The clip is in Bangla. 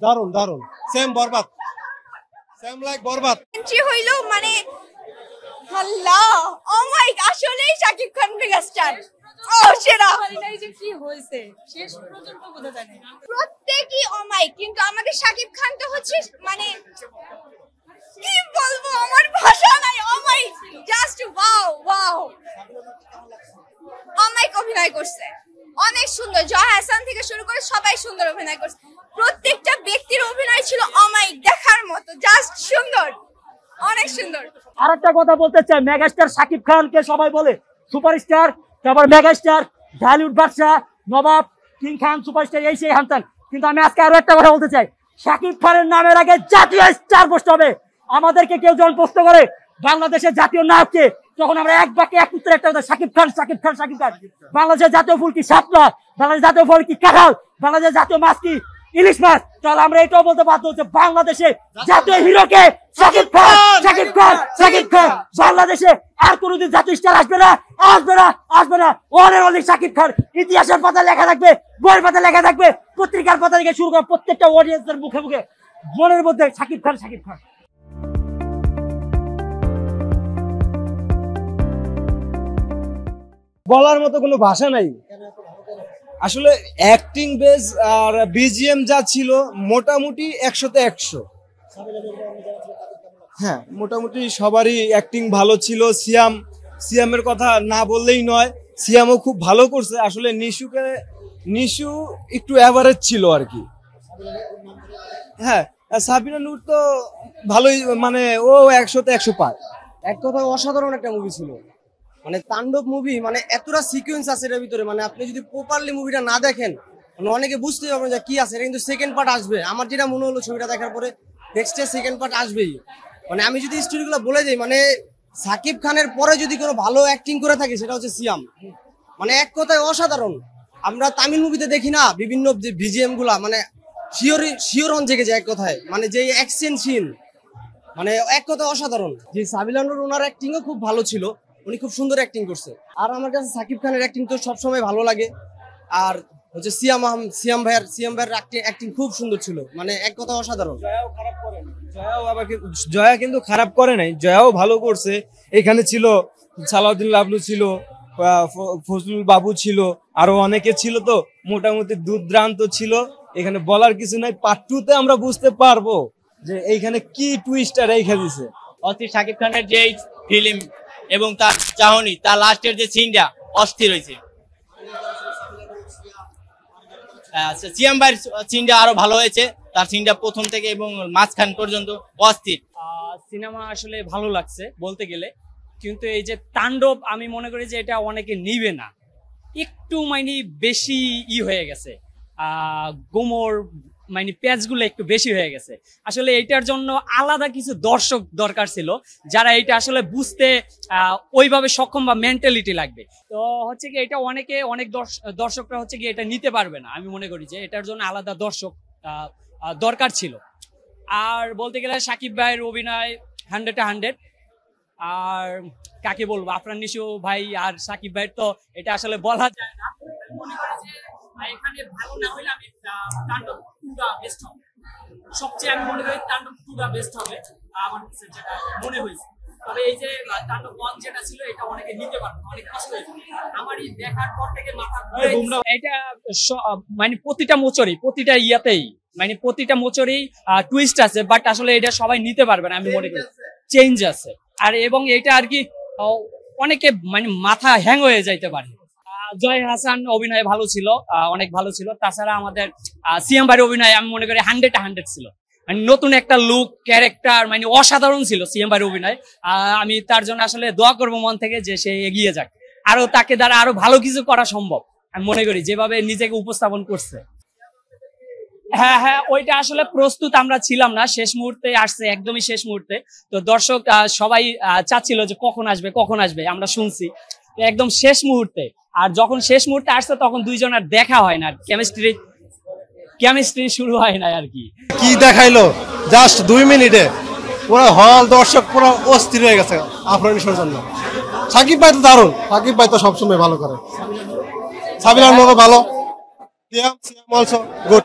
দারুন দারুন সেম বরবাদ সেম লাইক বরবাদ এন্ট্রি হইলো মানে আল্লাহ ও মাই আসলে শাকিব খান মেগাস্টার ও সেরা এটাই যে কি হয়েছে শেষ পর্যন্ত বোঝা যায় না প্রত্যেকই ও মাই কিন্তু আমাদের শাকিব খান তো হচ্ছে মানে কি বলবো আমার ভাষা নাই ও মাই জাস্ট ওয়াও ওয়াও ও মাই অভিনয় করছে অনেক সুন্দর জয় হাসান থেকে শুরু করে সবাই সুন্দর অভিনয় করছে প্রত্যেকটা ব্যক্তির অভিনয় ছিল ও মাই দেখার মতো জাস্ট সুন্দর অনেক সুন্দর আরেকটা কথা বলতে চাই মেগাস্টার শাকিব খানকে সবাই বলে সুপারস্টার তারপর মেগাস্টার ঢালিউড বাদশাহ নবাব কিং খান সুপারস্টার এই সেই হানতান কিন্তু আমি আজকে আরো একটা কথা বলতে চাই শাকিব খানের নামের আগে জাতীয় স্টার বসতে হবে আমাদেরকে কেউ যখন প্রশ্ন করে বাংলাদেশের জাতীয় নায়ককে তখন আমরা এক বাক্যে এক উত্তরে একটা কথা শাকিব খান শাকিব খান শাকিব খান বাংলাদেশের জাতীয় ফুল কি শাপলা বাংলাদেশের জাতীয় ফল কি কাঁঠাল বাংলাদেশের জাতীয় মাছ কি ইলিশ মাছ তাহলে আমরা এটাও বলতে বাধ্য হচ্ছে বাংলাদেশে জাতীয় হিরোকে শাকিব খান শাকিব খান শাকিব খান বাংলাদেশে আর কোনোদিন জাতীয় স্টার আসবে না আসবে না আসবে না অনেক শাকিব খান ইতিহাসের পাতায় লেখা থাকবে বইয়ের পাতায় লেখা থাকবে পত্রিকার পাতা থেকে শুরু করে প্রত্যেকটা অডিয়েন্সের মুখে মুখে মনের মধ্যে শাকিব খান শাকিব খান বলার মতো কোনো ভাষা নাই আসলে অ্যাক্টিং বেস আর বিজিএম যা ছিল মোটামুটি 100-তে 100 হ্যাঁ মোটামুটি সবারই অ্যাক্টিং ভালো ছিল সিয়ামের কথা না বললেই নয় সিয়ামও খুব ভালো করছে আসলে নিশু একটু এভারেজ ছিল আর কি হ্যাঁ সাবিনা নূর তো ভালোই মানে ও 100-তে 100 পায় এক কথা অসাধারণ একটা মুভি ছিল মানে তাণ্ডব মুভি মানে এতটা সিকোয়েন্স আছে এর ভিতরে মানে আপনি যদি প্রপারলি মুভিটা না দেখেন মানে অনেকে বুঝতে পারবেন যে কি আছে এটা কিন্তু সেকেন্ড পার্ট আসবে আমার যেটা মনে হলো ছবিটা দেখার পরে নেক্সট সেকেন্ড পার্ট আসবেই মানে আমি যদি স্টোরিগুলো বলে যাই মানে সাকিব খানের পরে যদি কোনো ভালো অ্যাক্টিং করে থাকে সেটা হচ্ছে সিয়াম মানে এক কথায় অসাধারণ আমরা তামিল মুভিতে দেখি না বিভিন্ন যে বিজিএম গুলা মানে শিওরন জেগে যায় এক কথায় মানে যে অ্যাকশন সিন মানে এক কথায় অসাধারণ যে সাবিনা নূর ওনার অ্যাক্টিংও খুব ভালো ছিল উনি খুব সুন্দর অ্যাক্টিং করছে আর আমার কাছে সাকিব খানের অ্যাক্টিং তো সবসময় ভালো লাগে আর হচ্ছে সিয়াম ভাইয়ের অ্যাক্টিং খুব সুন্দর ছিল মানে এক কথা অসাধারণ জয়া কিন্তু খারাপ করে নাই জয়াও ভালো করছে এখানে ছিল সালাউদ্দিন লাবলু ছিল ফজলুল বাবু ছিল আরো অনেকে ছিল তো মোটামুটি দুর্দান্ত ছিল এখানে বলার কিছু নাই পার্ট 2 তে আমরা বুঝতে পারবো যে এইখানে কি টুইস্টার রেখে দিয়েছে অস্থির শাকিব খানের যে ফিল্ম এবং তার চাহনি তার লাস্টের যে সিনটা অস্থির হয়েছে সিয়াম ভাইয়ের সিনটা আরো ভালো হয়েছে তার সিনটা প্রথম থেকে এবং মাঝখান পর্যন্ত অস্থির সিনেমা আসলে ভালো লাগছে বলতে গেলে কিন্তু এই যে তাণ্ডব আমি মনে করি যে এটা অনেকে নিবে না একটু মানে বেশি হয়ে গেছে গোমর মানে পেঁচগুলো একটু বেশি হয়ে গেছে আসলে এইটার জন্য আলাদা কিছু দর্শক দরকার ছিল যারা এটা আসলে বুঝতে ওইভাবে সক্ষম বা মেন্টালিটি লাগবে তো হচ্ছে কি এটা অনেক দর্শকরা হচ্ছে কি এটা নিতে পারবে না আমি মনে করি যে এটার জন্য আলাদা দর্শক দরকার ছিল আর বলতে গেলে শাকিব ভাইয়ের অভিনয় 100-100 আর কাকে বলবো আপনার নিশু ভাই আর শাকিব ভাইয়ের তো এটা আসলে বলা যায় না এখানে ভালো না হলে আমি তাণ্ডব 2টা বেস্ট হবে সবচেয়ে আমি মনে করি তাণ্ডব 2টা বেস্ট হবে আমার যেটা মনে হয়েছে তবে এই যে তাণ্ডব 1 যেটা ছিল এটা অনেকে নিতে পারবে অনেক কষ্ট হয়েছে আমারই দেখার পর থেকে মাথা এটা মানে প্রতিটা ইয়াতেই মানে প্রতিটা মোচরেই টুইস্ট আছে বাট আসলে এটা সবাই নিতে পারবে না আমি মনে করি চেঞ্জ আছে আর এবং এটা আর কি অনেকে মানে মাথা হ্যাং হয়ে যাইতে পারে জয় হাসান অভিনয় ভালো ছিল অনেক ভালো ছিল তাছাড়া আমাদের সিএম ভাইয়ের অভিনয় আমি মনে করি 100-100 ছিল মানে নতুন একটা লুক ক্যারেক্টার মানে অসাধারণ ছিল সিএম ভাইয়ের অভিনয় আমি তার জন্য আসলে দোয়া করবো মন থেকে যে সে এগিয়ে যাক আরো তাকে দ্বারা আরো ভালো কিছু করা সম্ভব আমি মনে করি যেভাবে নিজেকে উপস্থাপন করছে হ্যাঁ ওইটা আসলে প্রস্তুত আমরা ছিলাম না শেষ মুহূর্তে আসছে একদমই শেষ মুহূর্তে তো দর্শক সবাই চাচ্ছিল যে কখন আসবে আমরা শুনছি একদম শেষ মুহূর্তে আর যখন শেষ মুহূর্তে আসছে তখন দুইজন আর দেখা হয় না কেমিস্ট্রি শুরু হয় না আর কি দেখাইলো জাস্ট 2 মিনিটে পুরো হল দর্শক পুরো অস্থির হয়ে গেছে আপনার নিশোর জন্য সাকিব ভাই তো দারুণ সাকিব ভাই তো সবসময় ভালো করে সাবিনা নূরও ভালো সিয়াম অলসো গুড